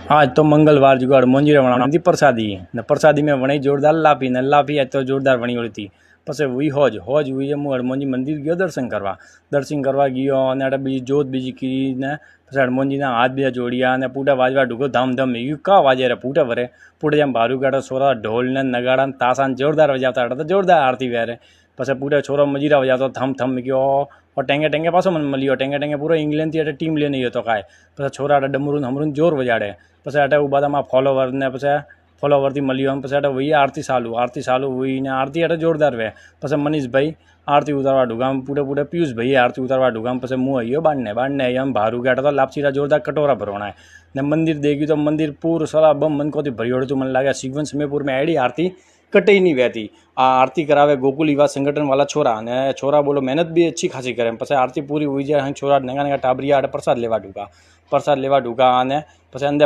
आज तो मंगलवार जुगाड़ मंजीरा वणा थी प्रसादी ने प्रसादी में वणी जोरदार लापी ने लापी आज तो जोरदार वणी ओली थी पछे हुई होज हुई मु हनुमानजी मंदिर गयो दर्शन करवा गयो अने अटे बीजी जोत बीजी कीरी ने पछी हनुमानजीना हाथ बीजा जोड़िया अने पूटा वाजवा ढूको धाम यू का वाजे रे पूटे भरे पूटे जम भारू काटा सोरा ढोल ने नगाड़ा तासा जोरदार वजाता अटे तो जोरदार आरती वेरे पछी पूटे छोरो मजीरा वजातो थम गयो और टेंगे पासो मन मलियो टेंगे पूरा इंग्लैंड थी अटे टीम लेने गयो तो काय पछी छोरा अटे डमरून हमरून जोर वजाड़े पछी अटे उबादामा फॉलोवर ने पछी फॉलोवर थी मलियो पछी अटे वही आरती चालू हुई ने आरती अटे जोरदार वे पछी मनीष भाई आरती उतारवा ढुगाम पूटे पीयूष भाई आरती उतारवा ढुगाम पछी मुँ आइयो बाढ़ने आइयो हम भारू काटा तो लापसीरा जोरदार कटोरा भरवाना है ने मंदिर देखी तो मंदिर पूर सला बम मन को भरियोड़ तो मन लगे सीक्वेंस में में एडी आरती कटे नहीं वहती आ आरती करावे गोकुल युवा संगठन वाला छोरा ने छोरा बोलो मेहनत भी अच्छी खासी करे पछी आरती पूरी हुई जाए छोरा नंगा टाबरिया प्रसाद लेवा ढूका पछी अंदर